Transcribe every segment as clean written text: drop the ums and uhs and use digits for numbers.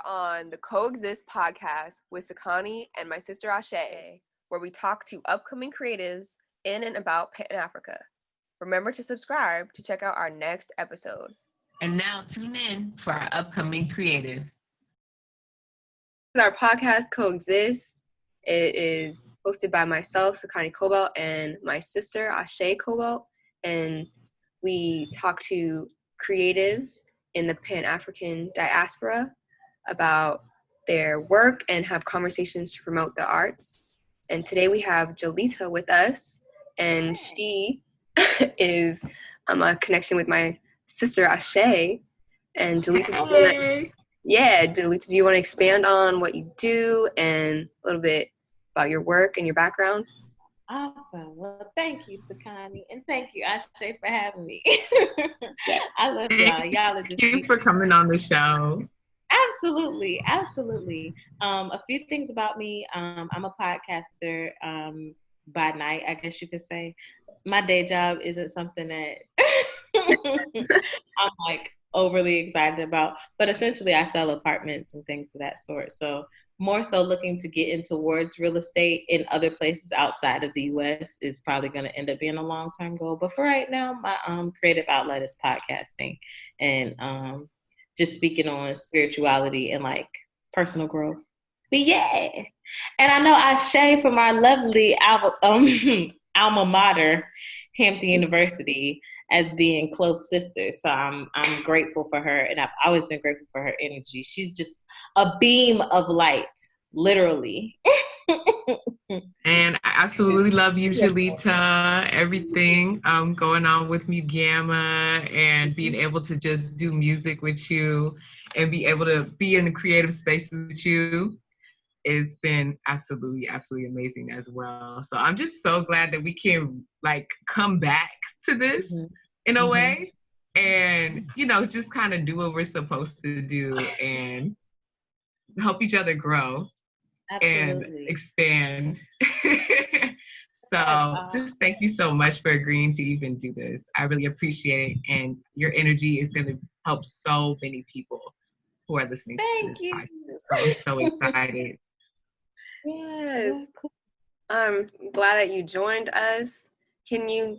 are on the Coexist podcast with Sakani and my sister Ashe, where we talk to upcoming creatives in and about Pan-Africa. Remember to subscribe to check out our next episode. And now tune in for our upcoming creative. Our podcast Coexist. It is hosted by myself, Sakani Cobalt, and my sister Ashe Cobalt, and we talk to creatives in the Pan-African diaspora about their work and have conversations to promote the arts. And today we have Jolita with us, and she is a connection with my sister Ashe. And Jolita, Jolita, do you want to expand on what you do and a little bit about your work and your background? Awesome. Well, thank you, Sakani, and thank you, Ashe, for having me. I love y'all. Y'all are just thank you for coming on the show. Absolutely. A few things about me. I'm a podcaster by night, I guess you could say. My day job isn't something that I'm like overly excited about, but essentially I sell apartments and things of that sort. So more so looking to get in towards real estate in other places outside of the U.S. is probably going to end up being a long-term goal. But for right now, my creative outlet is podcasting and just speaking on spirituality and like personal growth. But yeah, and I know Ashe from our lovely alma mater, Hampton University, as being close sisters. So I'm grateful for her, and I've always been grateful for her energy. She's just a beam of light, literally. And I absolutely love you, Jolita. Everything going on with me, Gamma, and being able to just do music with you and be able to be in the creative spaces with you. It's been absolutely amazing as well. So I'm just so glad that we can like come back to this in a way and, just kind of do what we're supposed to do and help each other grow and expand. So just thank you so much for agreeing to even do this. I really appreciate it. And your energy is going to help so many people who are listening to this podcast. So I'm so excited. Yes. I'm glad that you joined us. Can you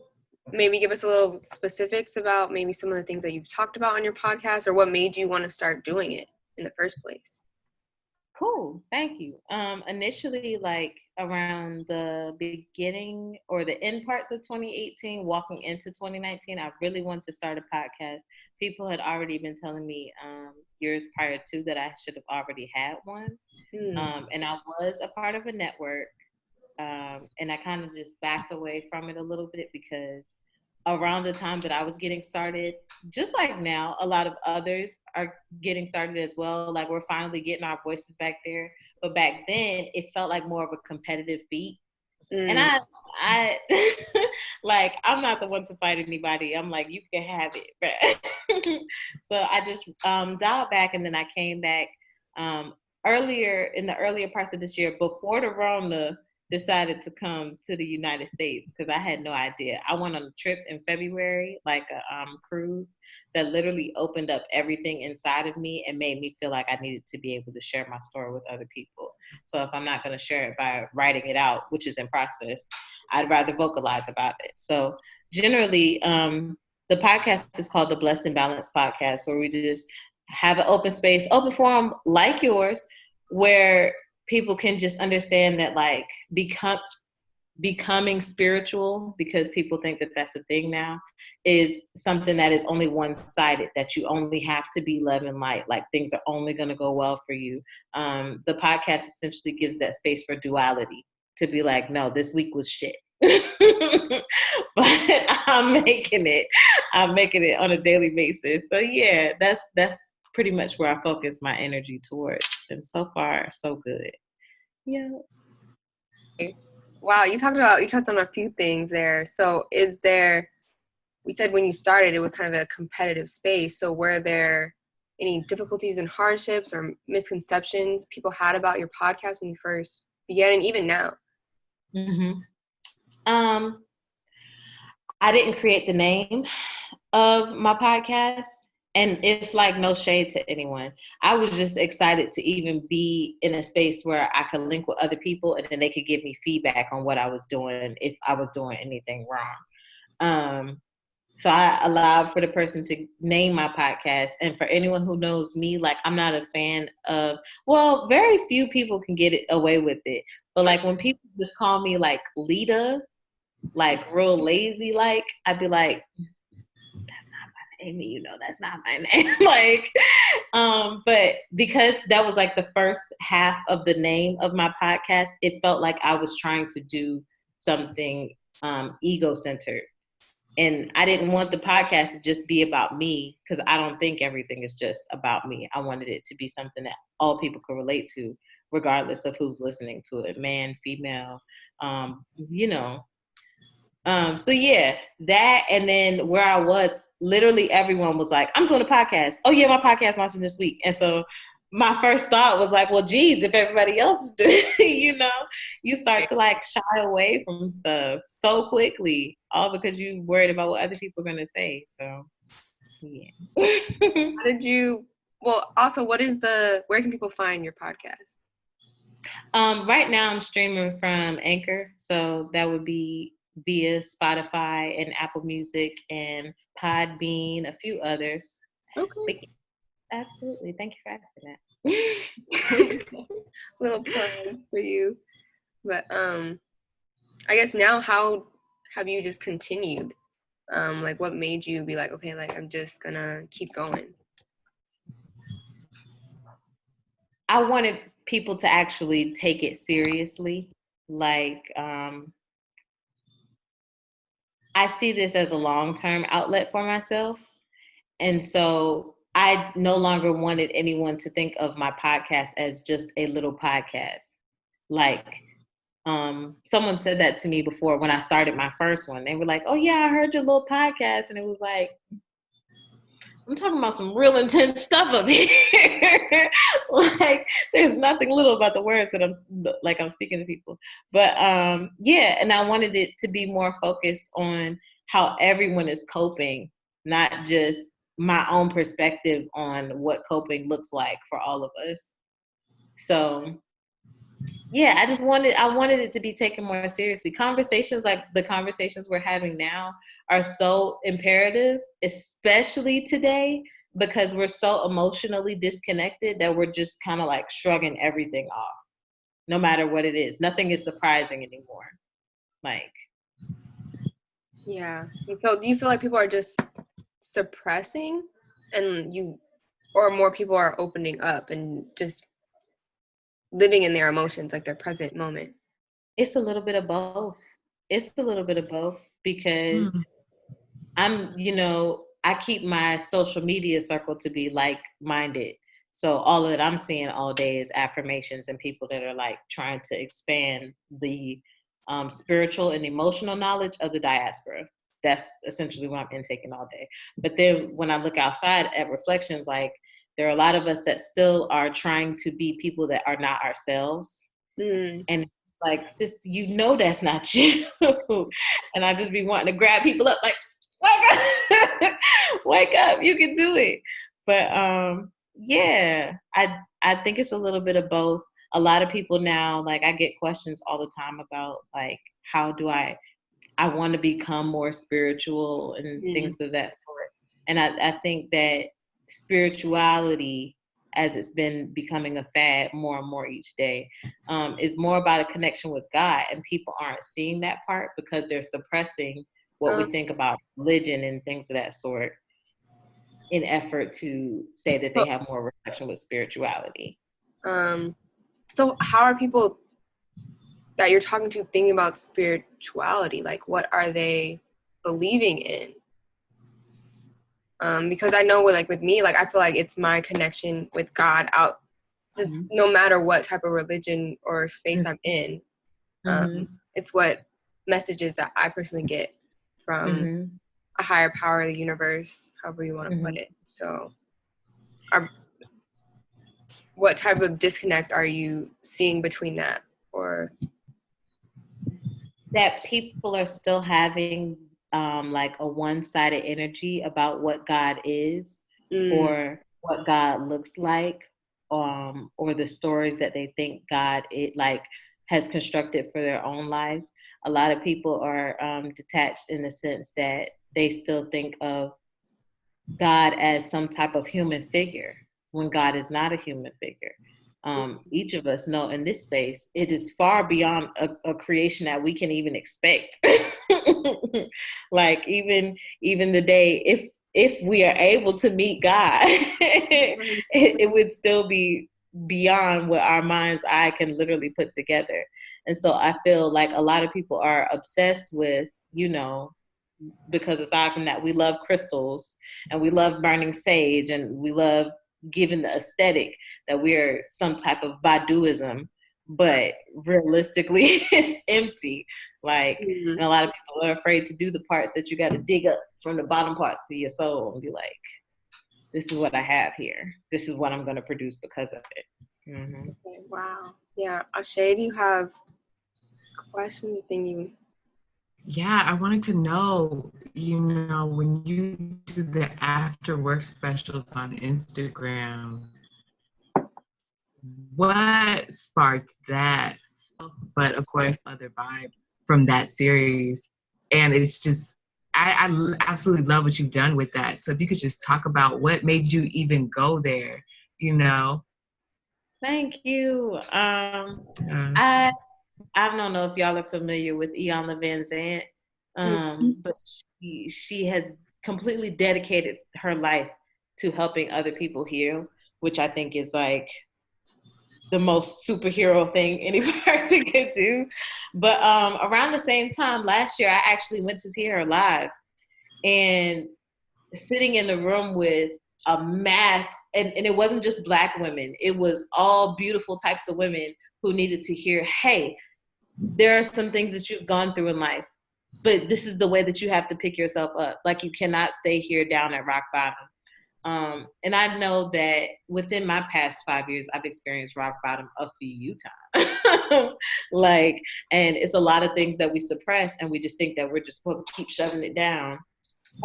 maybe give us a little specifics about maybe some of the things that you've talked about on your podcast or what made you want to start doing it in the first place? Cool. Thank you. Initially, like around the beginning or the end parts of 2018, walking into 2019, I really wanted to start a podcast. People had already been telling me years prior to that I should have already had one. And I was a part of a network. And I kind of just backed away from it a little bit because around the time that I was getting started, just like now, a lot of others are getting started as well. Like we're finally getting our voices back there. But back then, it felt like more of a competitive feat. And I like, I'm not the one to fight anybody. I'm like, you can have it. So I just dialed back, and then I came back in the earlier parts of this year before the Rona decided to come to the United States, because I had no idea. I went on a trip in February, like a cruise that literally opened up everything inside of me and made me feel like I needed to be able to share my story with other people. So if I'm not going to share it by writing it out, which is in process, I'd rather vocalize about it. So generally, the podcast is called the Blessed and Balanced Podcast, where we just have an open space, open forum like yours, where people can just understand that like becoming spiritual, because people think that that's a thing now, is something that is only one-sided, that you only have to be love and light, like things are only going to go well for you. The podcast essentially gives that space for duality, to be like, no, this week was shit. But I'm making it on a daily basis. So yeah, that's pretty much where I focus my energy towards. And so far, so good. Yeah. Wow, you touched on a few things there. So we said when you started, it was kind of a competitive space. So were there any difficulties and hardships or misconceptions people had about your podcast when you first began, and even now? I didn't create the name of my podcast. And it's like no shade to anyone. I was just excited to even be in a space where I could link with other people and then they could give me feedback on what I was doing, if I was doing anything wrong. So I allowed for the person to name my podcast. And for anyone who knows me, like I'm not a fan of, well, very few people can get it away with it. But like when people just call me like Lita, like real lazy, like I'd be like, that's not my name. You know, that's not my name. Like, but because that was like the first half of the name of my podcast, it felt like I was trying to do something ego-centered. And I didn't want the podcast to just be about me, because I don't think everything is just about me. I wanted it to be something that all people could relate to, regardless of who's listening to it, man, female, you know. So yeah, that, and then where I was, literally everyone was like, I'm doing a podcast. Oh yeah, my podcast launching this week. And so my first thought was like, well, geez, if everybody else is doing it, you know, you start to like shy away from stuff so quickly, all because you worried about what other people are gonna say. So yeah. How did you, well, also, where can people find your podcast? Right now I'm streaming from Anchor, so that would be via Spotify and Apple Music and Podbean, a few others. Okay. But absolutely, thank you for asking that. Little plug for you. But I guess now, how have you just continued? Like what made you be like, okay, like I'm just gonna keep going? I wanted people to actually take it seriously. Like, I see this as a long-term outlet for myself. And so I no longer wanted anyone to think of my podcast as just a little podcast. Like, someone said that to me before when I started my first one. They were like, oh yeah, I heard your little podcast. And it was like, I'm talking about some real intense stuff up here. Like, there's nothing little about the words that I'm speaking to people. But yeah, and I wanted it to be more focused on how everyone is coping, not just my own perspective on what coping looks like for all of us. So yeah, I wanted it to be taken more seriously. Conversations like the conversations we're having now are so imperative, especially today, because we're so emotionally disconnected that we're just kind of like shrugging everything off, no matter what it is. Nothing is surprising anymore. Like, Yeah. Do you feel like people are just suppressing or more people are opening up and just living in their emotions, like their present moment? it's a little bit of both. It's a little bit of both because I keep my social media circle to be like-minded. So all that I'm seeing all day is affirmations and people that are like trying to expand the spiritual and emotional knowledge of the diaspora. That's essentially what I'm intaking all day. But then when I look outside at reflections, like there are a lot of us that still are trying to be people that are not ourselves. Mm. And like, sis, that's not you. And I just be wanting to grab people up like, wake up, wake up, you can do it. But yeah, I think it's a little bit of both. A lot of people now, like I get questions all the time about like, how do I want to become more spiritual and things of that sort. And I think that spirituality, as it's been becoming a fad more and more each day, is more about a connection with God. And people aren't seeing that part because they're suppressing what we think about religion and things of that sort in effort to say that they have more reflection with spirituality. So how are people that you're talking to thinking about spirituality? Like, what are they believing in? Because I know with me, like I feel like it's my connection with God out, no matter what type of religion or space I'm in. It's what messages that I personally get from a higher power, the universe, however you want to put it. So what type of disconnect are you seeing between that? Or that people are still having like a one-sided energy about what God is, or what God looks like, or the stories that they think God has constructed for their own lives. A lot of people are detached in the sense that they still think of God as some type of human figure when God is not a human figure. Each of us know in this space, it is far beyond a creation that we can even expect. Like even the day, if we are able to meet God, it would still be beyond what our mind's eye can literally put together. And so I feel like a lot of people are obsessed with, because aside from that, we love crystals and we love burning sage and we love giving the aesthetic that we're some type of Baduism, but realistically it's empty. Like, and a lot of people are afraid to do the parts that you got to dig up from the bottom parts of your soul and be like, this is what I have here. This is what I'm going to produce because of it. Mm-hmm. Okay, wow. Yeah. Ashe, do you have a question? Yeah, I wanted to know, when you do the after work specials on Instagram, what sparked that? But of course, other vibe from that series. And it's just, I absolutely love what you've done with that. So if you could just talk about what made you even go there, Thank you. I don't know if y'all are familiar with Iyanla Van Zant, but she has completely dedicated her life to helping other people heal, which I think is like the most superhero thing any person could do. But around the same time last year, I actually went to see her live, and sitting in the room with a mass, and it wasn't just Black women, it was all beautiful types of women who needed to hear, hey, there are some things that you've gone through in life, but this is the way that you have to pick yourself up. Like, you cannot stay here down at rock bottom. And I know that within my past 5 years, I've experienced rock bottom a few times. And it's a lot of things that we suppress, and we just think that we're just supposed to keep shoving it down.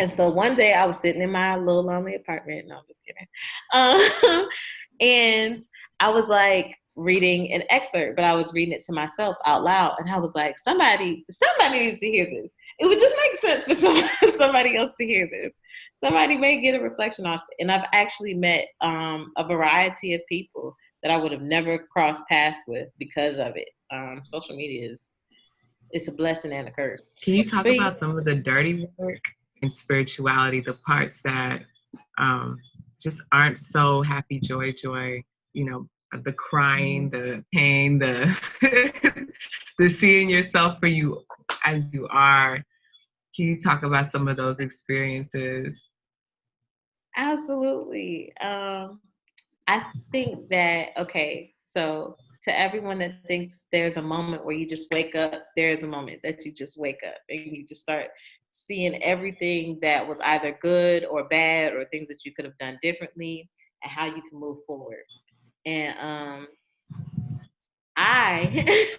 And so one day I was sitting in my little lonely apartment. No, I'm just kidding. And I was like reading an excerpt, but I was reading it to myself out loud. And I was like, somebody needs to hear this. It would just make sense for somebody else to hear this. Somebody may get a reflection off it. And I've actually met a variety of people that I would have never crossed paths with because of it. Social media it's a blessing and a curse. Can you talk about some of the dirty work and spirituality, the parts that just aren't so happy, joy, the crying, the pain, the the seeing yourself for you as you are? Can you talk about some of those experiences? Absolutely. I think that, okay, so to everyone that thinks there's a moment where you just wake up, there's a moment that you just wake up and you just start seeing everything that was either good or bad or things that you could have done differently and how you can move forward. And I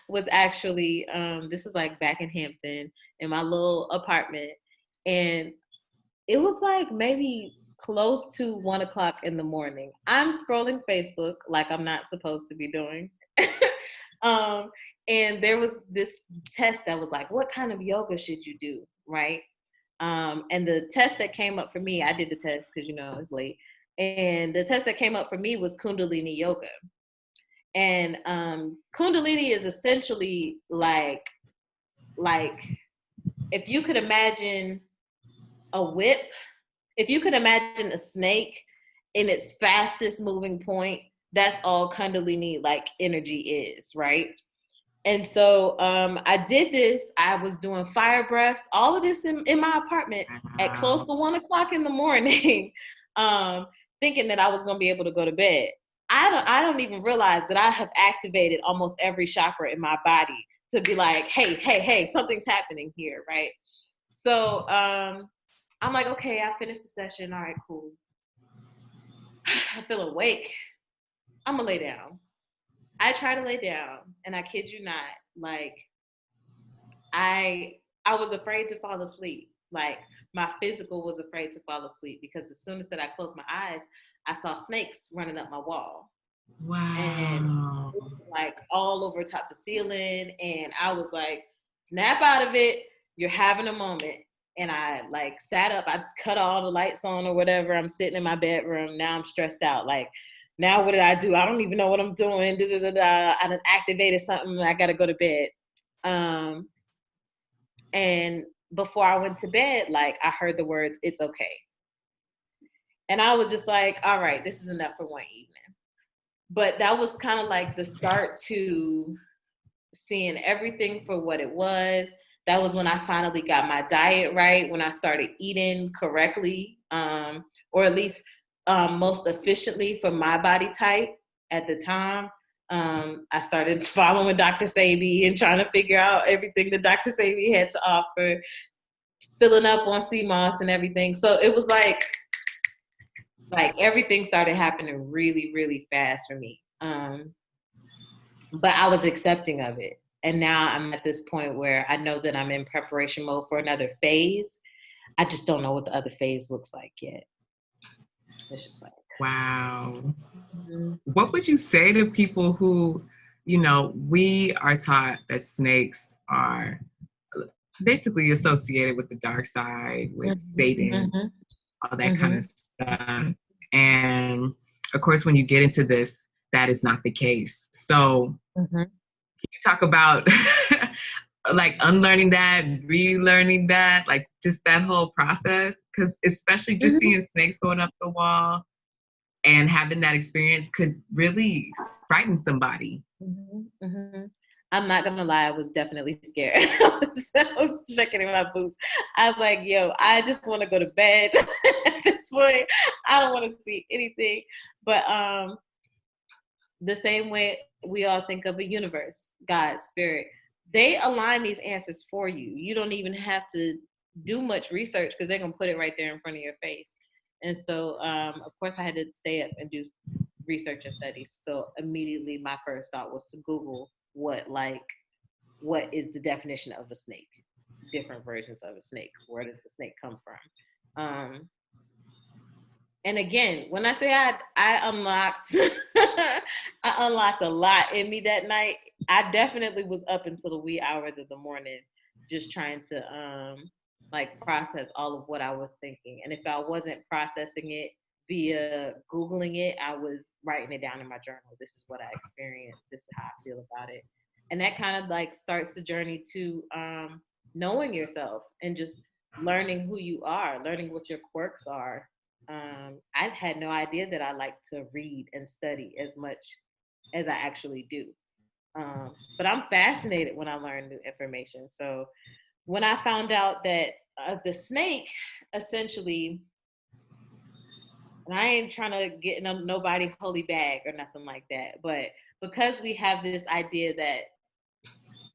was actually, this is like back in Hampton in my little apartment, and it was like maybe close to 1:00 in the morning. I'm scrolling Facebook like I'm not supposed to be doing. And there was this test that was like, what kind of yoga should you do? Right. And the test that came up for me, I did the test because, it's late. And the test that came up for me was Kundalini yoga. And Kundalini is essentially like if you could imagine a whip, if you could imagine a snake in its fastest moving point, that's all Kundalini like energy is, right? And so I did this. I was doing fire breaths, all of this in my apartment at close to 1:00 in the morning, thinking that I was going to be able to go to bed. I don't even realize that I have activated almost every chakra in my body to be like, hey, something's happening here, right? So I'm like, okay, I finished the session. All right, cool. I feel awake. I'm gonna lay down. I try to lay down, and I kid you not, like I was afraid to fall asleep. Like my physical was afraid to fall asleep because as soon as that I closed my eyes, I saw snakes running up my wall. And Wow. it was like all over top the ceiling. And I was like, snap out of it. You're having a moment. And I like sat up, I cut all the lights on or whatever. I'm sitting in my bedroom. Now I'm stressed out. Like, now what did I do? I don't even know what I'm doing. Da, da, da, da. I done activated something. I got to go to bed. And before I went to bed, like I heard the words, "It's okay." And I was just like, all right, this is enough for one evening. But that was kind of like the start to seeing everything for what it was. That was when I finally got my diet right, when I started eating correctly, or at least most efficiently for my body type at the time. I started following Dr. Sebi and trying to figure out everything that Dr. Sebi had to offer, filling up on CMOS and everything. So it was like everything started happening really, really fast for me. But I was accepting of it. And now I'm at this point where I know that I'm in preparation mode for another phase. I just don't know what the other phase looks like yet. It's just like, wow. What would you say to people who, we are taught that snakes are basically associated with the dark side, with Satan, all that kind of stuff. And of course, when you get into this, that is not the case. So can you talk about like unlearning that, relearning that, like just that whole process? Because especially just seeing snakes going up the wall and having that experience could really frighten somebody. I'm not gonna lie, I was definitely scared. I was checking in my boots. I was like, yo, I just want to go to bed at this point. I don't want to see anything. But the same way we all think of a universe, God, spirit, they align these answers for you. You don't even have to do much research because they're gonna put it right there in front of your face. And so, of course, I had to stay up and do research and studies. So immediately my first thought was to Google what is the definition of a snake, different versions of a snake, where does the snake come from. And again, when I say I unlocked I unlocked a lot in me that night. I definitely was up until the wee hours of the morning just trying to like process all of what I was thinking. And if I wasn't processing it via Googling it, I was writing it down in my journal. This is what I experienced. This is how I feel about it. And that kind of like starts the journey to knowing yourself and just learning who you are, learning what your quirks are. I had no idea that I like to read and study as much as I actually do. But I'm fascinated when I learn new information. So when I found out that the snake essentially, and I ain't trying to get nobody holy bag or nothing like that, but because we have this idea that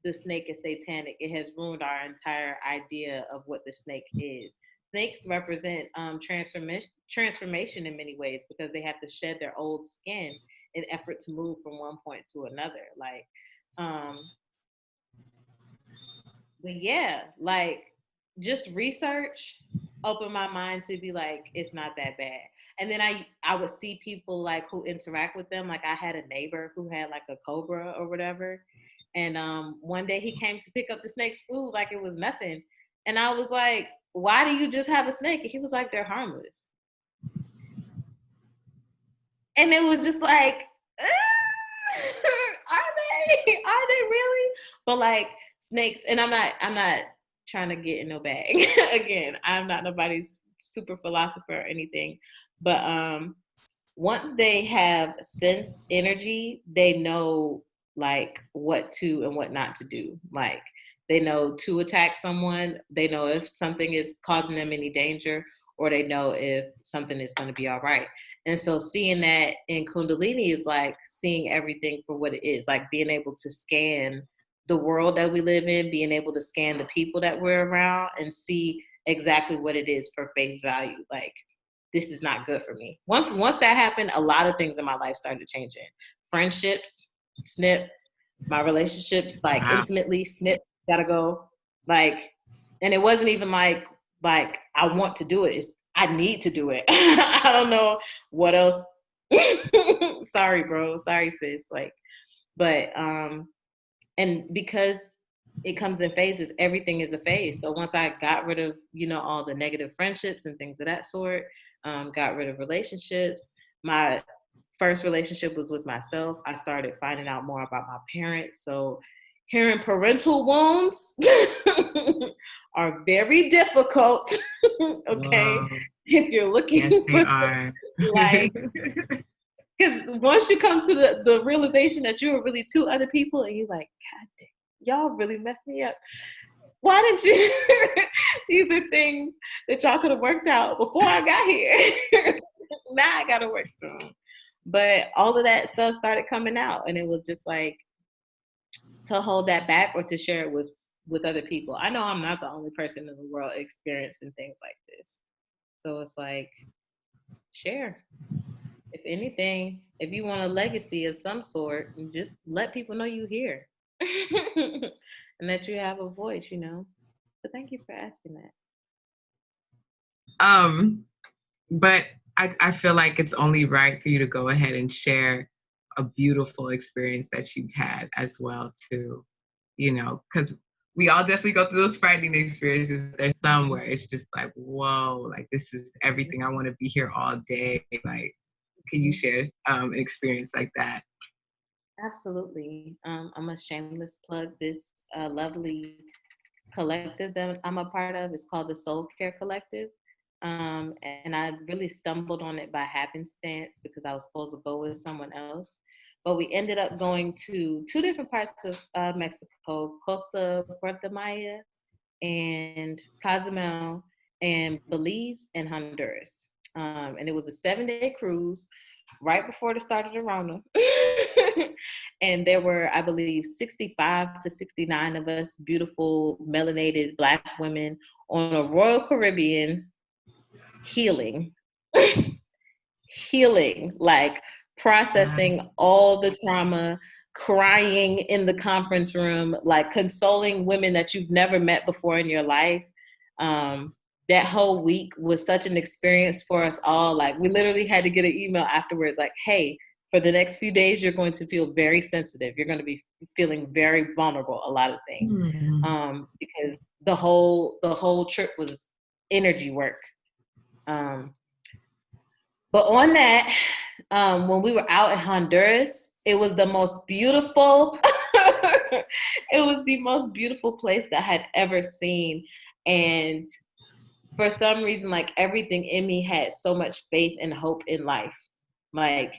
the snake is satanic, it has ruined our entire idea of what the snake is. Snakes represent transformation in many ways because they have to shed their old skin in effort to move from one point to another. Like, but yeah, like just research opened my mind to be like, it's not that bad. And then I would see people like who interact with them. Like I had a neighbor who had like a cobra or whatever. And one day he came to pick up the snake's food like it was nothing. And I was like, why do you just have a snake? And he was like, they're harmless. And it was just like, are they really? But like snakes, and I'm not trying to get in no bag. Again, I'm not nobody's super philosopher or anything. But once they have sensed energy, they know like what to and what not to do. Like they know to attack someone, they know if something is causing them any danger, or they know if something is going to be all right. And so seeing that in Kundalini is like seeing everything for what it is, like being able to scan the world that we live in, being able to scan the people that we're around and see exactly what it is for face value. Like, this is not good for me. Once that happened, a lot of things in my life started changing. Friendships, snip. My relationships, like intimately, snip, gotta go. Like, and it wasn't even like like, I want to do it. I need to do it. I don't know what else. Sorry, bro. Sorry, sis. Like, but and because it comes in phases, everything is a phase. So once I got rid of, all the negative friendships and things of that sort, got rid of relationships. My first relationship was with myself. I started finding out more about my parents. So hearing parental wounds are very difficult. Okay. Wow. If you're looking Yes, they for are. like, because once you come to the realization that you were really two other people and you're like, God damn, y'all really messed me up. Why didn't you? These are things that y'all could have worked out before I got here. Now I got to work through them. But all of that stuff started coming out, and it was just like to hold that back or to share it with other people. I know I'm not the only person in the world experiencing things like this. So it's like, share. If anything, if you want a legacy of some sort, just let people know you here and that you have a voice, But thank you for asking that. But I feel like it's only right for you to go ahead and share a beautiful experience that you've had as well too, because we all definitely go through those frightening experiences. There's some where it's just like, whoa, like this is everything. I want to be here all day. Like, can you share an experience like that? Absolutely. I'm a shameless plug this lovely collective that I'm a part of. It's called the Soul Care Collective. And I really stumbled on it by happenstance because I was supposed to go with someone else. But we ended up going to two different parts of Mexico, Costa Puerto Maya and Cozumel, and Belize and Honduras. And it was a 7-day cruise right before the start of the Rona. And there were, I believe, 65 to 69 of us beautiful, melanated Black women on a Royal Caribbean healing, like processing all the trauma, crying in the conference room, like consoling women that you've never met before in your life. That whole week was such an experience for us all. Like, we literally had to get an email afterwards, like, hey, for the next few days, you're going to feel very sensitive. You're going to be feeling very vulnerable, a lot of things. Because the whole trip was energy work. But on that, when we were out in Honduras, it was the most beautiful, it was the most beautiful place that I had ever seen. And for some reason, like, everything in me had so much faith and hope in life. Like,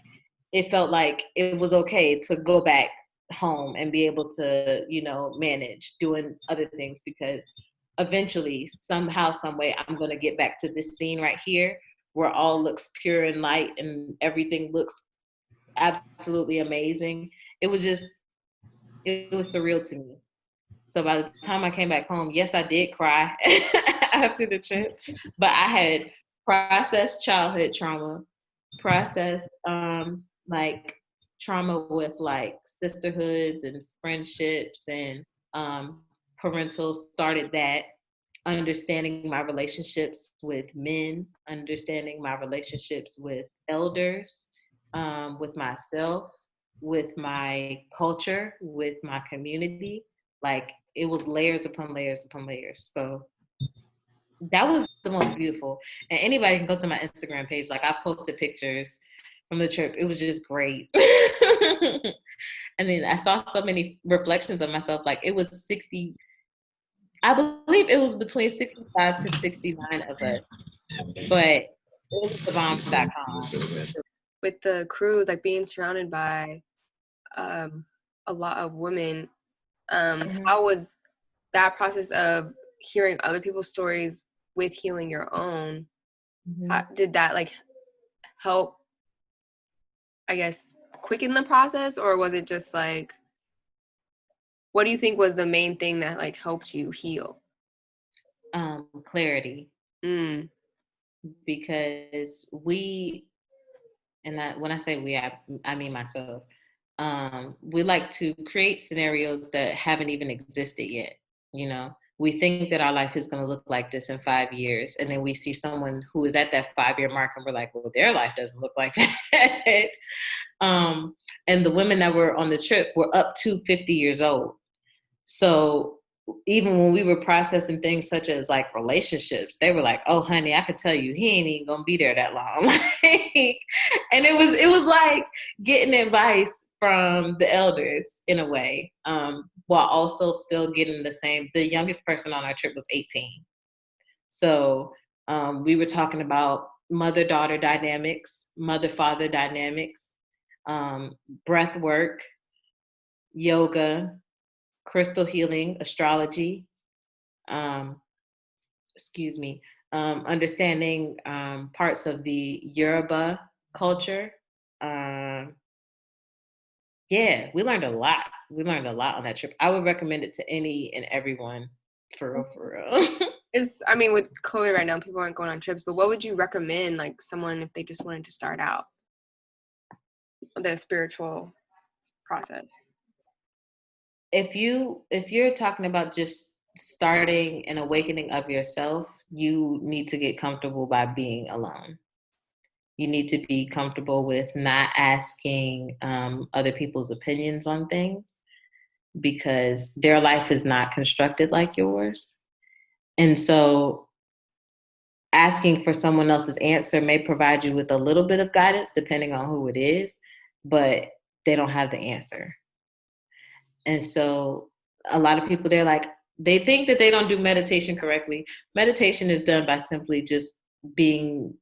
it felt like it was okay to go back home and be able to, manage doing other things, because eventually, somehow, some way, I'm going to get back to this scene right here where all looks pure and light and everything looks absolutely amazing. It was surreal to me. So by the time I came back home, yes, I did cry after the trip, but I had processed childhood trauma, processed like trauma with like sisterhoods and friendships, and parental started that, understanding my relationships with men, understanding my relationships with elders, with myself, with my culture, with my community. Like, it was layers upon layers upon layers. So that was the most beautiful. And anybody can go to my Instagram page. Like, I posted pictures from the trip. It was just great. And then I saw so many reflections of myself. Like, it was 60, I believe it was between 65 to 69 of us. But it was thebomb.com. With the cruise, like being surrounded by a lot of women, how was that process of hearing other people's stories with healing your own? How, did that like help, I guess, quicken the process, or was it just like, what do you think was the main thing that like helped you heal? Clarity. Because when I say we, I mean myself. We like to create scenarios that haven't even existed yet. we think that our life is going to look like this in 5 years. And then we see someone who is at that 5-year mark and we're like, well, their life doesn't look like that. And the women that were on the trip were up to 50 years old. So even when we were processing things such as like relationships, they were like, oh honey, I could tell you he ain't even gonna be there that long. And it was like getting advice from the elders in a way, while also still getting the youngest person on our trip was 18. So we were talking about mother-daughter dynamics, mother-father dynamics, breath work, yoga, crystal healing, astrology, understanding parts of the Yoruba culture. Yeah, we learned a lot. We learned a lot on that trip. I would recommend it to any and everyone, for real, for real. I mean, with COVID right now, people aren't going on trips, but what would you recommend, like, someone if they just wanted to start out the spiritual process? If you're talking about just starting an awakening of yourself, you need to get comfortable by being alone. You need to be comfortable with not asking other people's opinions on things, because their life is not constructed like yours. And so asking for someone else's answer may provide you with a little bit of guidance depending on who it is, but they don't have the answer. And so a lot of people, they think that they don't do meditation correctly. Meditation is done by simply just being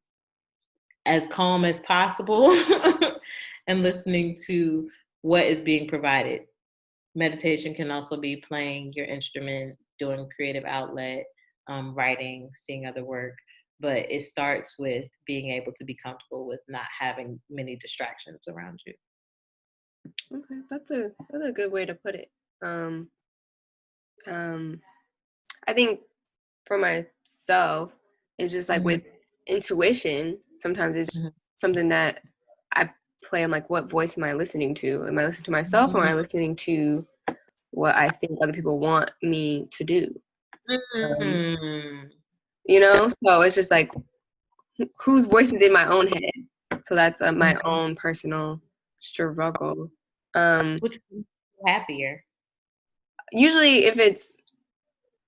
as calm as possible and listening to what is being provided. Meditation can also be playing your instrument, doing creative outlet, writing, seeing other work. But it starts with being able to be comfortable with not having many distractions around you. Okay, that's a good way to put it. I think for myself, it's just like with intuition, sometimes it's something that I play. I'm like, what voice am I listening to? Am I listening to myself, or am I listening to what I think other people want me to do? So it's just like, whose voice is in my own head? So that's my own personal struggle. Which makes you happier? Usually if it's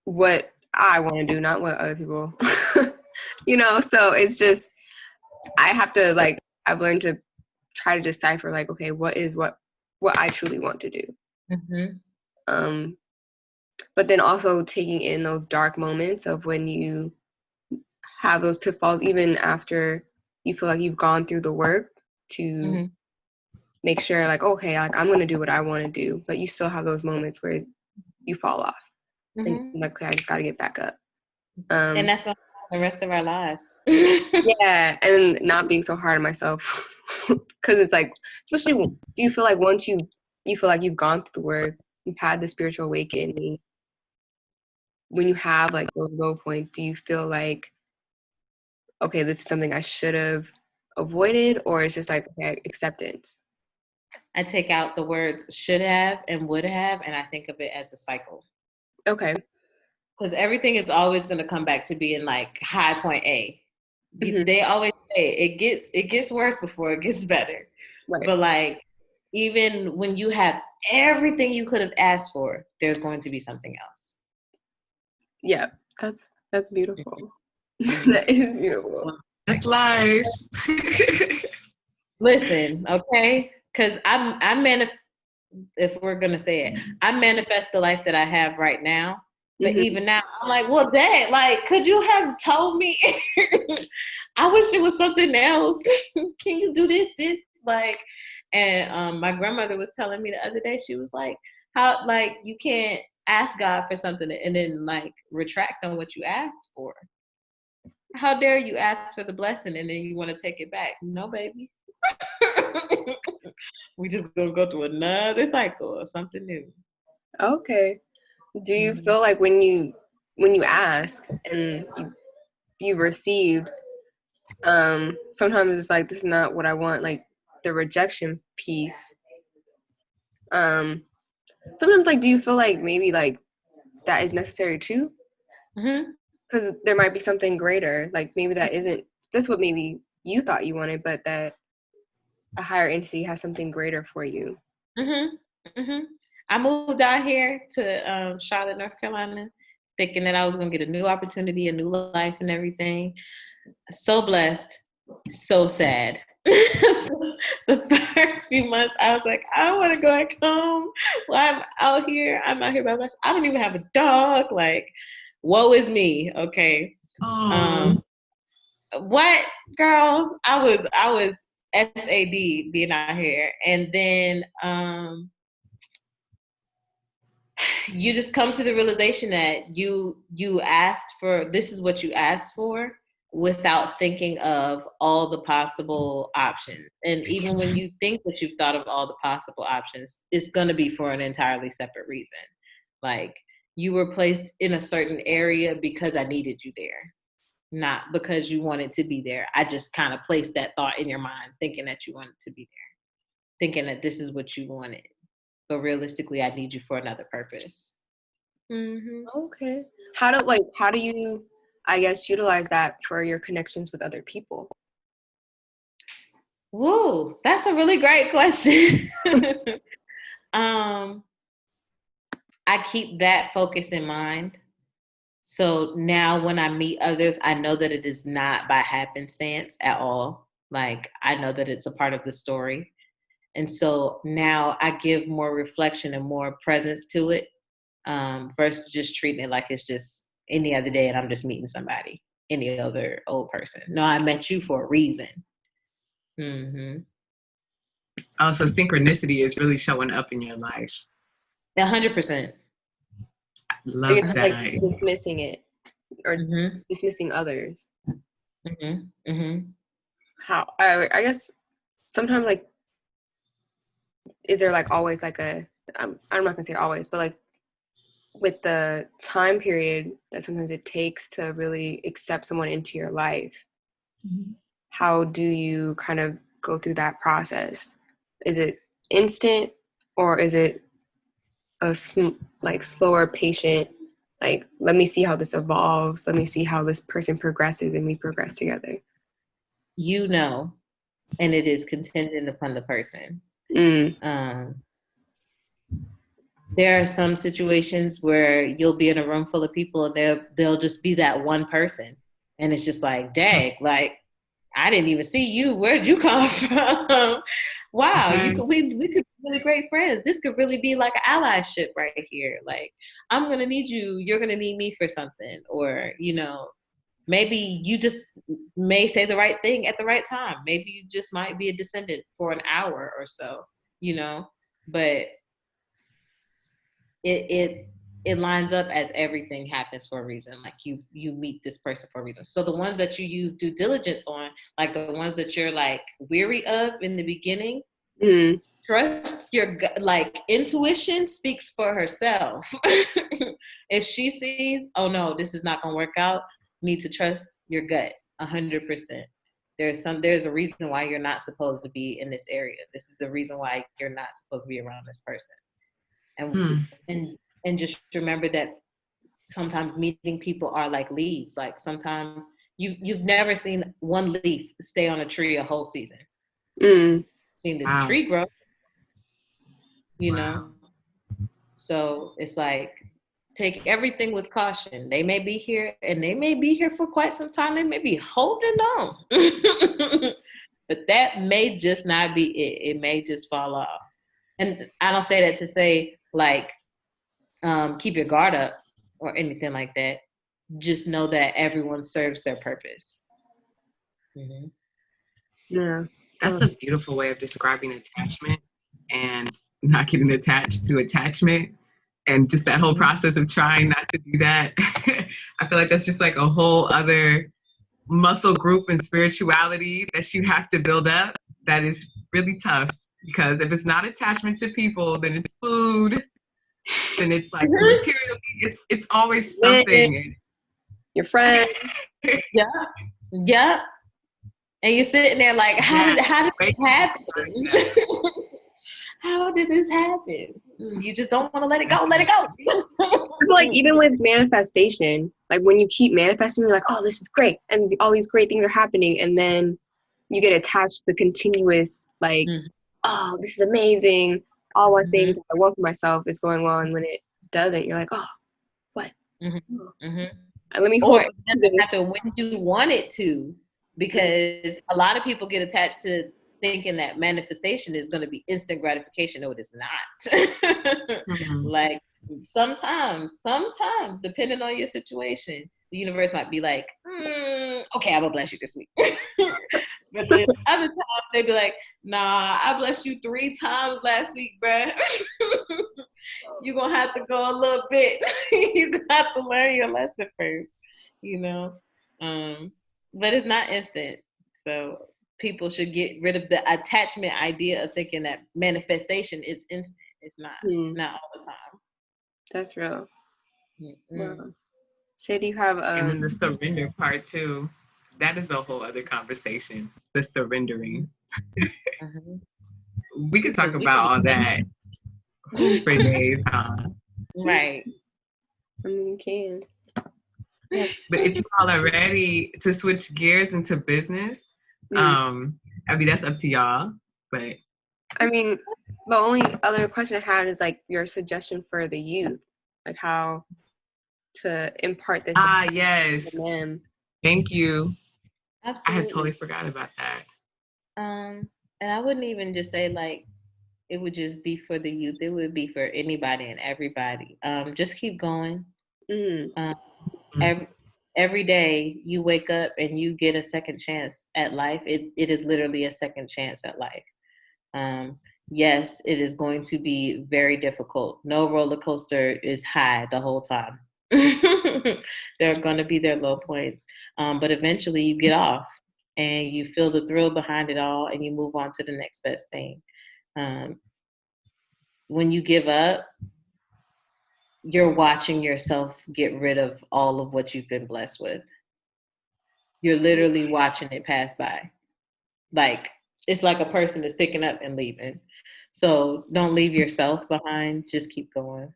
what I want to do, not what other people, so it's just, I have to, like, I've learned to try to decipher, like, okay, what is what I truly want to do. But then also taking in those dark moments of when you have those pitfalls, even after you feel like you've gone through the work to make sure, like, okay, like, I'm going to do what I want to do, but you still have those moments where you fall off. And like, okay, I just got to get back up. And that's going to be the rest of our lives. Yeah, and not being so hard on myself. Because it's like, especially, do you feel like once you feel like you've gone through the work, you've had the spiritual awakening, when you have like those low points, do you feel like, okay, this is something I should have avoided, or it's just like, okay, acceptance? I take out the words should have and would have, and I think of it as a cycle. Okay. Because everything is always going to come back to being like high point A. They always say it gets worse before it gets better. Right. But like, even when you have everything you could have asked for, there's going to be something else. Yeah, that's beautiful. That is beautiful. That's life. Listen, okay, because if we're gonna say it, I manifest the life that I have right now. But even now, I'm like, well, Dad, like, could you have told me? I wish it was something else. Can you do this? Like, and my grandmother was telling me the other day, she was like, how, like, you can't ask God for something and then like retract on what you asked for. How dare you ask for the blessing and then you want to take it back? No, baby. We just gonna go through another cycle of something new. Okay. Do you feel like when you ask and you've received, sometimes it's like, this is not what I want, like the rejection piece. Sometimes, like, do you feel like maybe like that is necessary too? Because there might be something greater. Like maybe that's what maybe you thought you wanted, but that a higher entity has something greater for you. I moved out here to Charlotte, North Carolina, thinking that I was going to get a new opportunity, a new life and everything. So blessed, so sad. The first few months, I was like, I want to go back home. Well, I'm out here by myself. I don't even have a dog. Like, woe is me. Okay. What, girl? I was SAD being out here, and then you just come to the realization that you asked for, this is what you asked for, without thinking of all the possible options. And even when you think that you've thought of all the possible options, it's going to be for an entirely separate reason. Like, you were placed in a certain area because I needed you there, not because you wanted to be there. I just kind of placed that thought in your mind, thinking that you wanted to be there, thinking that this is what you wanted. But realistically, I need you for another purpose. Okay. How do you, I guess, utilize that for your connections with other people? Woo, that's a really great question. I keep that focus in mind. So now when I meet others, I know that it is not by happenstance at all. Like, I know that it's a part of the story. And so now I give more reflection and more presence to it, versus just treating it like it's just any other day and I'm just meeting somebody, any other old person. No, I met you for a reason. Also, synchronicity is really showing up in your life. 100%. Love you're not, that. like, dismissing it or dismissing others. How, I guess sometimes, like, is there like always like I'm not gonna say always, but like with the time period that sometimes it takes to really accept someone into your life, how do you kind of go through that process? Is it instant, or is it a slower, patient, like, let me see how this evolves, let me see how this person progresses, and we progress together? And it is contingent upon the person. There are some situations where you'll be in a room full of people and they'll just be that one person. And it's just like, dang, like, I didn't even see you. Where'd you come from? Wow, we could be really great friends. This could really be like an allyship right here. Like, I'm going to need you. You're going to need me for something. Or, maybe you just may say the right thing at the right time. Maybe you just might be a descendant for an hour or so, but it lines up as everything happens for a reason. Like, you meet this person for a reason. So the ones that you use due diligence on, like the ones that you're like weary of in the beginning, trust your like intuition speaks for herself. If she sees, oh no, this is not gonna work out, you need to trust your gut 100%. There's a reason why you're not supposed to be in this area. This is the reason why you're not supposed to be around this person. And just remember that sometimes meeting people are like leaves. Like, sometimes you've never seen one leaf stay on a tree a whole season. Seen the tree grow, know. So it's like, take everything with caution. They may be here, and they may be here for quite some time. They may be holding on, but that may just not be it. It may just fall off. And I don't say that to say like, keep your guard up or anything like that. Just know that everyone serves their purpose. Yeah. That's a beautiful way of describing attachment and not getting attached to attachment, and just that whole process of trying not to do that. I feel like that's just like a whole other muscle group in spirituality that you have to build up. That is really tough, because if it's not attachment to people, then it's food, then it's like material. It's always something. Your friend. Yeah. And you're sitting there like, how did this happen? How did this happen? You just don't want to let it go. I feel like even with manifestation, like when you keep manifesting, you're like, oh, this is great. And all these great things are happening. And then you get attached to the continuous, like, oh, this is amazing. All my things I want for myself is going well. And when it doesn't, you're like, oh, what? Let me Or hold it doesn't happen when you want it to, because a lot of people get attached to thinking that manifestation is going to be instant gratification. No, it is not. Like sometimes, depending on your situation, the universe might be like, okay, I'm gonna bless you this week. But then other times they be like, nah, I blessed you 3 times last week, bruh. You're gonna have to go a little bit. You got to learn your lesson first, you know. But it's not instant. So people should get rid of the attachment idea of thinking that manifestation is instant. It's not all the time. That's real. Wow. So do you have and then the surrender part too. That is a whole other conversation. The surrendering. We could talk about all that for days, huh? Right. I mean, you can. But if you all are ready to switch gears into business, I mean, that's up to y'all. But I mean, the only other question I had is like your suggestion for the youth, like how to impart this. Yes. To them. Thank you. Absolutely. I had totally forgot about that. And I wouldn't even just say like it would just be for the youth. It would be for anybody and everybody. Just keep going. Every day you wake up and you get a second chance at life. It is literally a second chance at life. Yes, it is going to be very difficult. No roller coaster is high the whole time. There are going to be their low points. But eventually you get off and you feel the thrill behind it all and you move on to the next best thing. When you give up, you're watching yourself get rid of all of what you've been blessed with. You're literally watching it pass by. Like, it's like a person is picking up and leaving. So don't leave yourself behind. Just keep going.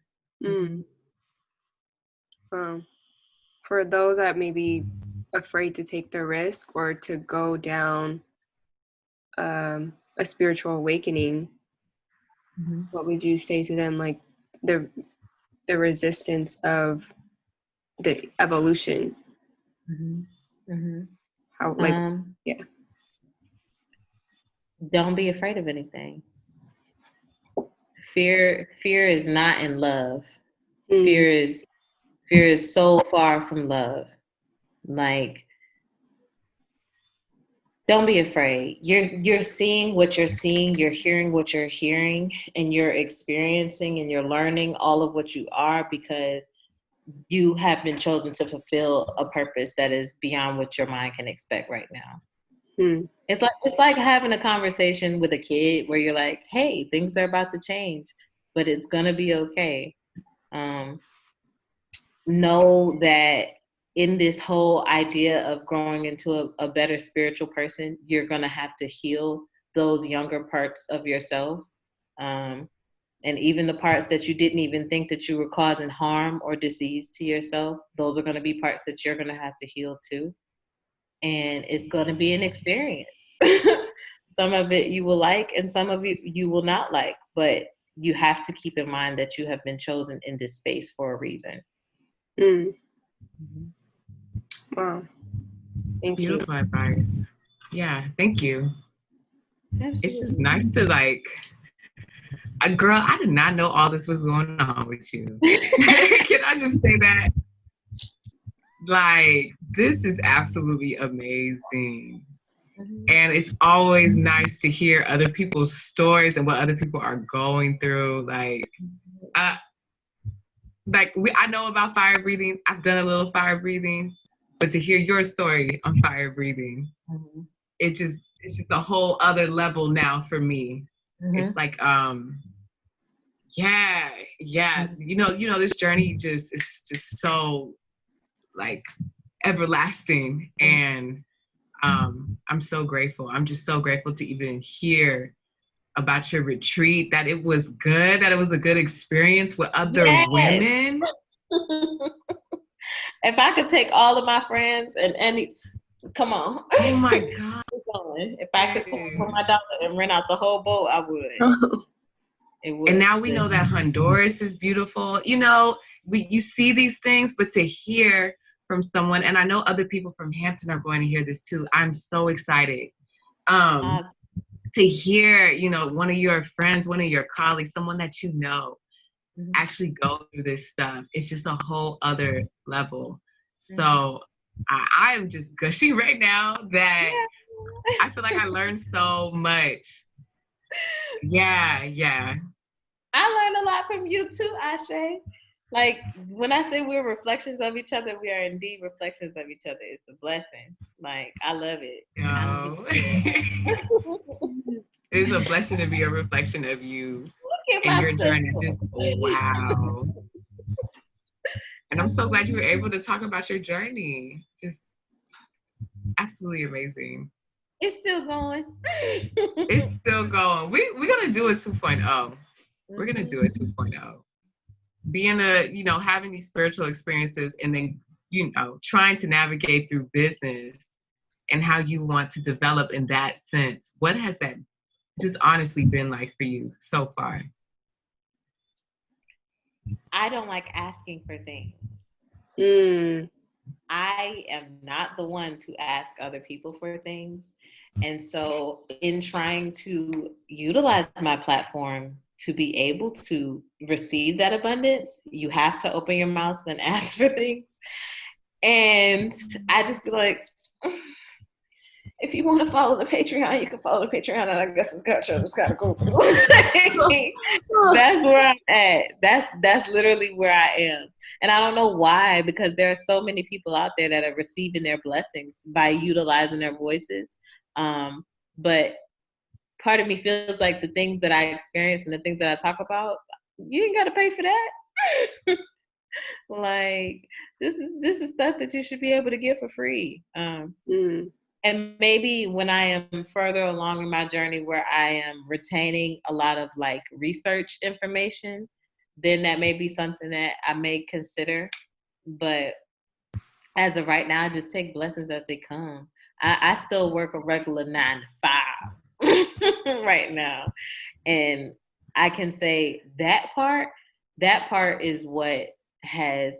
For those that may be afraid to take the risk or to go down a spiritual awakening, what would you say to them? Like the resistance of the evolution. How like Don't be afraid of anything. Fear is not in love. Fear is so far from love. Like, don't be afraid. You're seeing what you're seeing, you're hearing what you're hearing, and you're experiencing and you're learning all of what you are because you have been chosen to fulfill a purpose that is beyond what your mind can expect right now. It's like having a conversation with a kid where you're like, hey, things are about to change, but it's gonna be okay. Know that in this whole idea of growing into a better spiritual person, you're gonna have to heal those younger parts of yourself. And even the parts that you didn't even think that you were causing harm or disease to yourself, those are gonna be parts that you're gonna have to heal too. And it's gonna be an experience. Some of it you will like and some of it you will not like, but you have to keep in mind that you have been chosen in this space for a reason. Wow. Beautiful advice. Yeah, thank you. Absolutely. It's just nice to like, girl, I did not know all this was going on with you. Can I just say that? Like, this is absolutely amazing. And it's always nice to hear other people's stories and what other people are going through. Like, I know about fire breathing. I've done a little fire breathing, but to hear your story on fire breathing, it's just a whole other level now for me. It's like, yeah. You know, this journey is just so like everlasting, and I'm so grateful. I'm just so grateful to even hear about your retreat, that it was good, that it was a good experience with other women. If I could take all of my friends and any, come on. Oh my God. If I could swim for my dollar and rent out the whole boat, I would. It would. And now we know that Honduras is beautiful. You know, you see these things, but to hear from someone, and I know other people from Hampton are going to hear this too. I'm so excited. To hear, you know, one of your friends, one of your colleagues, someone that you know, actually go through this stuff. It's just a whole other level. So I am just gushy right now that I feel like I learned so much. Yeah. I learned a lot from you too, Ashe. Like when I say we're reflections of each other, we are indeed reflections of each other. It's a blessing. Like I love it. No. It's a blessing to be a reflection of you and your journey. Just wow. And I'm so glad you were able to talk about your journey. Just absolutely amazing. It's still going. It's still going. We're gonna do a 2.0. We're gonna do a 2.0. Being having these spiritual experiences and then, trying to navigate through business and how you want to develop in that sense. What has that just honestly been like for you so far? I don't like asking for things. I am not the one to ask other people for things. And so in trying to utilize my platform to be able to receive that abundance, you have to open your mouth and ask for things. And I just be like, if you want to follow the Patreon, you can follow the Patreon, and I guess it's got to go through. That's where I'm at. That's literally where I am. And I don't know why, because there are so many people out there that are receiving their blessings by utilizing their voices. But part of me feels like the things that I experience and the things that I talk about, you ain't got to pay for that. Like this is stuff that you should be able to get for free. And maybe when I am further along in my journey where I am retaining a lot of like research information, then that may be something that I may consider. But as of right now, I just take blessings as they come. I still work a regular 9 to 5 right now. And I can say that part is what has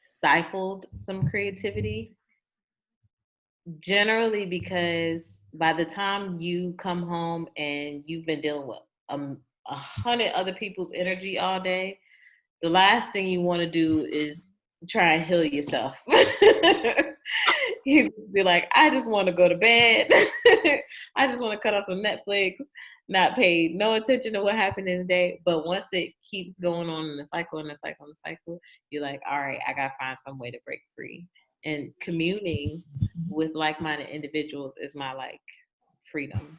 stifled some creativity. Generally, because by the time you come home and you've been dealing with 100 other people's energy all day, the last thing you want to do is try and heal yourself. You'd be like, I just want to go to bed. I just want to cut off some Netflix, not pay no attention to what happened in the day. But once it keeps going on in the cycle, you're like, all right, I got to find some way to break free. And communing with like-minded individuals is my like freedom.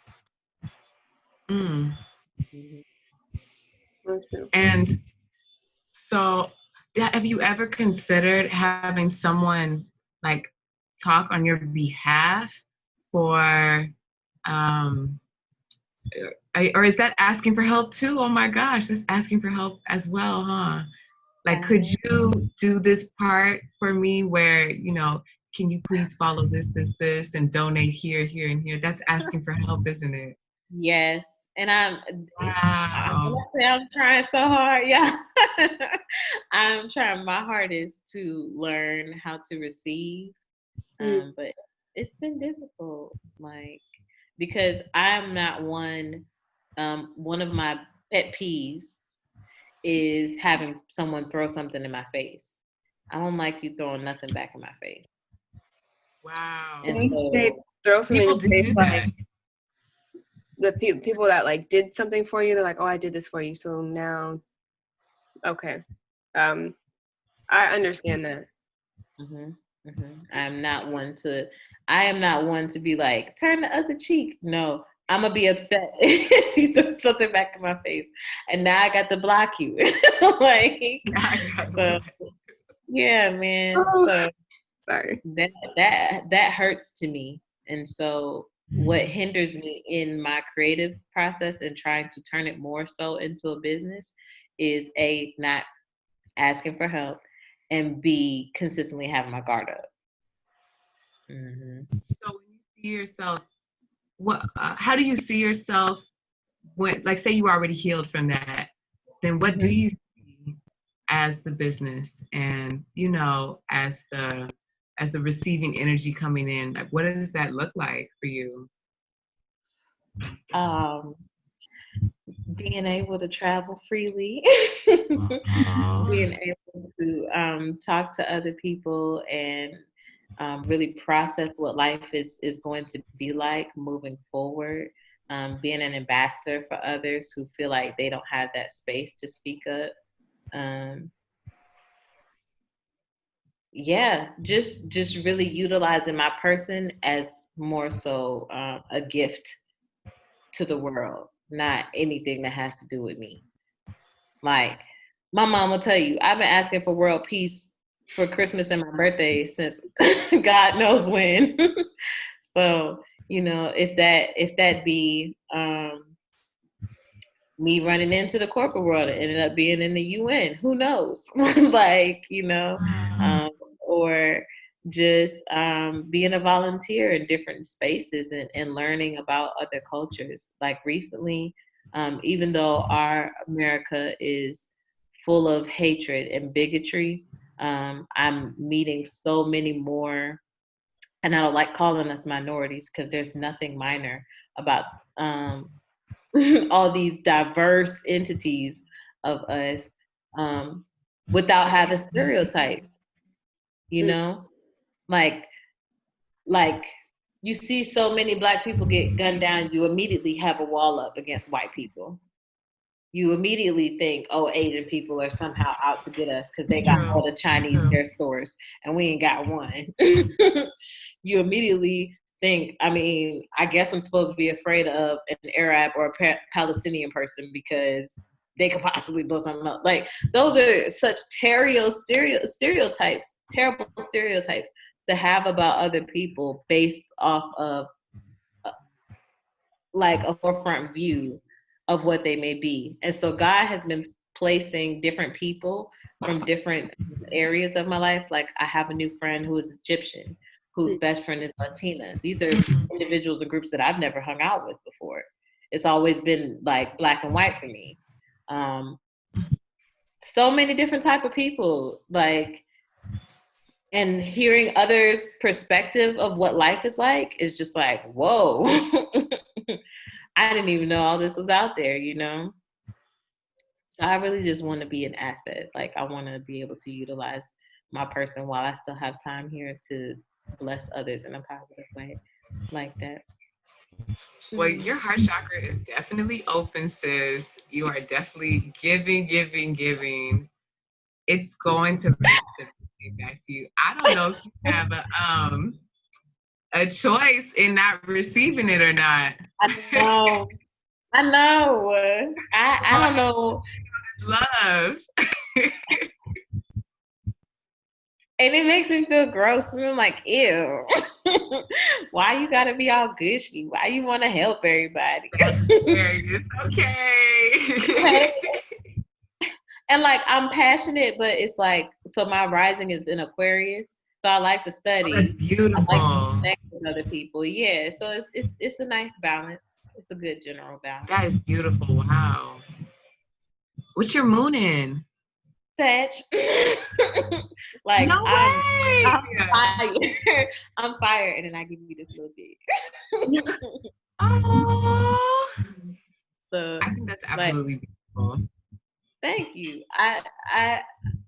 And so have you ever considered having someone like talk on your behalf for or is that asking for help too? Oh my gosh, that's asking for help as well, huh? Like, could you do this part for me where, can you please follow this, and donate here, and here? That's asking for help, isn't it? Yes. And I'm trying so hard. Yeah. I'm trying my hardest to learn how to receive. But it's been difficult, like, because I'm not one of my pet peeves is having someone throw something in my face. I don't like you throwing nothing back in my face. Wow. And so, throw something in your face, like the people that like did something for you, they're like, oh, I did this for you, so now, okay. I understand that. I am not one to be like, turn the other cheek. No, I'm gonna be upset if you throw something back in my face, and now I got to block you. Like, so yeah, man. Oh, so sorry. That hurts to me, and so what hinders me in my creative process and trying to turn it more so into a business is not asking for help, and B, consistently having my guard up. Mm-hmm. So when you see yourself, how do you see yourself when, like, say you already healed from that, then what do you see as the business and, as the receiving energy coming in? Like, what does that look like for you? Being able to travel freely, being able to talk to other people and really process what life is going to be like moving forward. Being an ambassador for others who feel like they don't have that space to speak up. Just really utilizing my person as more so a gift to the world, not anything that has to do with me. Like, my mom will tell you, I've been asking for world peace for Christmas and my birthday since God knows when. So, if that be me running into the corporate world, it ended up being in the UN, who knows? Like, or just being a volunteer in different spaces and learning about other cultures. Like recently, even though our America is full of hatred and bigotry, I'm meeting so many more, and I don't like calling us minorities because there's nothing minor about all these diverse entities of us, without having stereotypes, like you see so many Black people get gunned down, you immediately have a wall up against white people. You immediately think, oh, Asian people are somehow out to get us because they got all the Chinese hair stores and we ain't got one. You immediately think, I guess I'm supposed to be afraid of an Arab or a Palestinian person because they could possibly blow something up. Like, those are such terrible stereotypes to have about other people based off of like a forefront view of what they may be. And so God has been placing different people from different areas of my life. Like, I have a new friend who is Egyptian, whose best friend is Latina. These are individuals or groups that I've never hung out with before. It's always been like Black and white for me. So many different type of people, like, and hearing others' perspective of what life is like is just like, whoa. I didn't even know all this was out there, So I really just want to be an asset. Like, I want to be able to utilize my person while I still have time here to bless others in a positive way like that. Well, your heart chakra is definitely open, sis. You are definitely giving. It's going to reciprocate back to you. I don't know if you have a choice in not receiving it or not. I know. I don't know. Love. And it makes me feel gross. And I'm like, ew. Why you gotta be all gushy? Why you want to help everybody? It's okay. And like, I'm passionate, but it's like, so my rising is in Aquarius. So I like to study. Oh, that's beautiful. I like to connect with other people. Yeah. So it's a nice balance. It's a good general balance. That is beautiful. Wow. What's your moon in? Sag. Like, no way. I'm fire. I'm fire, and then I give you this little bit. Oh. So I think that's absolutely beautiful. Thank you. I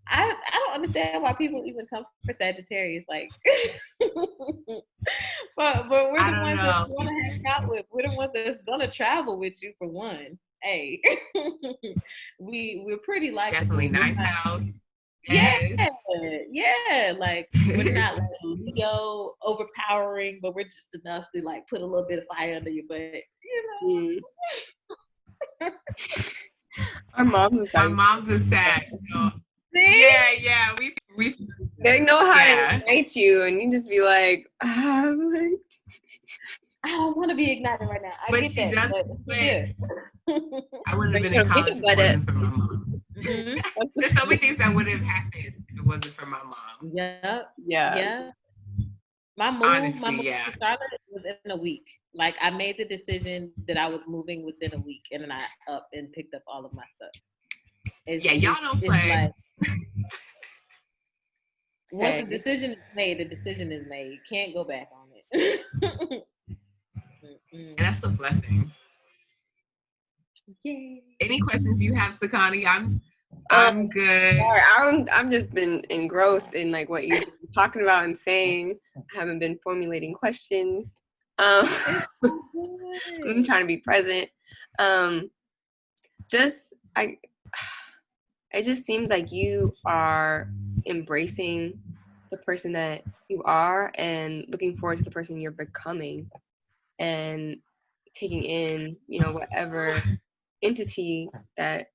don't understand why people even come for Sagittarius. Like, but we're the ones that want to hang out with. We're the ones that's gonna travel with you for one. Hey, we're pretty like definitely ninth house. Yes. Yeah. Like, we're not like Leo overpowering, but we're just enough to like put a little bit of fire under your butt. Our mom's a Sag. So. Yeah. We they know how to ignite you, and you just be like, I don't want to be ignited right now. I but get she that. does. I would have been in college for my mom. There's so many things that wouldn't have happened if it wasn't for my mom. Yep. Yeah. Yeah. My Honestly, move yeah. to Charlotte was in a week. Like I made the decision that I was moving within a week, and then I up and picked up all of my stuff. Yeah, y'all don't play. Like, once Okay. the decision is made, the decision is made. Can't go back on it. And that's a blessing. Yay. Any questions you have, Sakani? I'm good. Sorry, I'm just been engrossed in like what you've been talking about and saying. I haven't been formulating questions. I'm trying to be present. It just seems like you are embracing the person that you are and looking forward to the person you're becoming and taking in, whatever entity that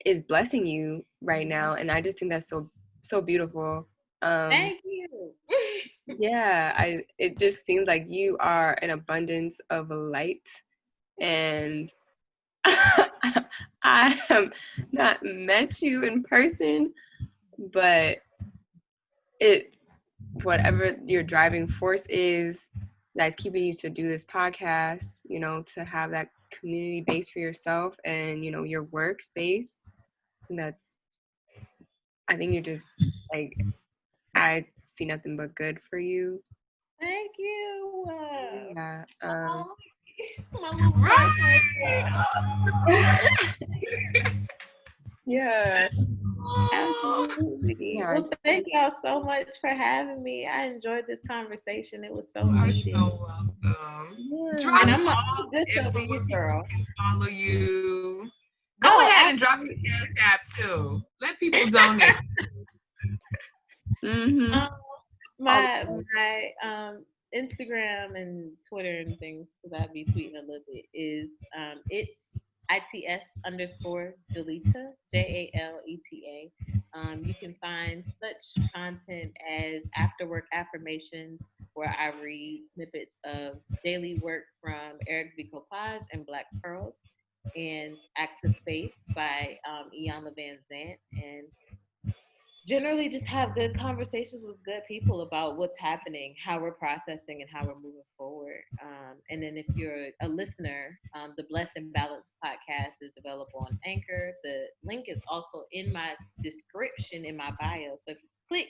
is blessing you right now. And I just think that's so beautiful. Thank you. Yeah, it just seems like you are an abundance of light, and I have not met you in person, but it's whatever your driving force is that's keeping you to do this podcast, to have that community base for yourself and, your workspace. And I think you're just like, I see nothing but good for you. Thank you. Yeah. My little right. Yeah. Absolutely. Yeah, Well, thank y'all so much for having me. I enjoyed this conversation. It was so You are needed. so welcome. Yeah. Drop And I'm all good info to where you, people girl. can follow you. Go ahead and drop your Cash App too. Let people donate. Mm-hmm. My Instagram and Twitter and things, because I'd be tweeting a little bit, is it's ITS_Jalita, JALETA. You can find such content as after work affirmations, where I read snippets of daily work from Eric V. Copage and Black Pearls, and Acts of Faith by Iyanla Van Zant, and generally just have good conversations with good people about what's happening, how we're processing, and how we're moving forward. And then if you're a listener, the Blessed and Balanced podcast is available on Anchor. The link is also in my description in my bio. So if you click,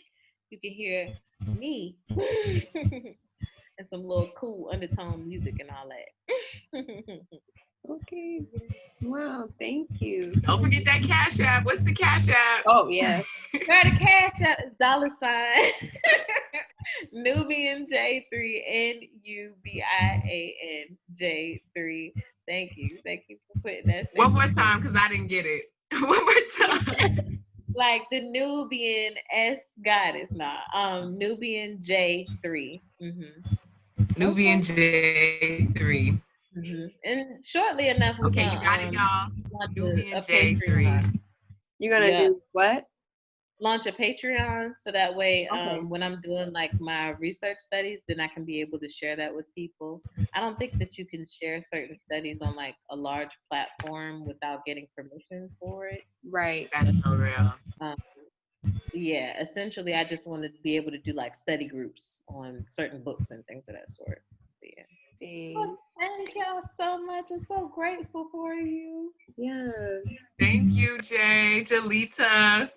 you can hear me and some little cool undertone music and all that. Okay. Wow. Thank you. Don't forget that Cash App. What's the Cash App? Oh, yeah. Try to cash out $ Nubian J3 NUBIAN J3. Thank you for putting that. One more time, because I didn't get it. One more time. Like the Nubian S goddess, Nubian J3. Nubian J3. And shortly enough, we're Okay, gonna, you got it, y'all. Nubian J3. You're gonna do what? Launch a Patreon, so that way Okay. when I'm doing like my research studies, then I can be able to share that with people. I don't think that you can share certain studies on like a large platform without getting permission for it. Right. That's so real. Yeah, essentially I just wanted to be able to do like study groups on certain books and things of that sort. So, yeah. Well, thank y'all so much. I'm so grateful for you. Yeah. Thank you, Jalita.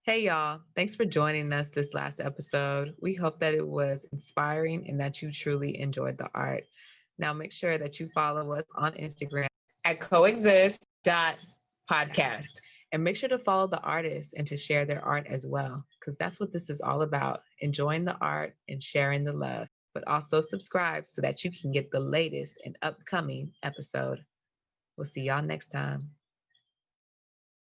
Hey, y'all. Thanks for joining us this last episode. We hope that it was inspiring and that you truly enjoyed the art. Now, make sure that you follow us on Instagram at coexist.podcast. And make sure to follow the artists and to share their art as well, because that's what this is all about, enjoying the art and sharing the love. But also subscribe so that you can get the latest and upcoming episode. We'll see y'all next time.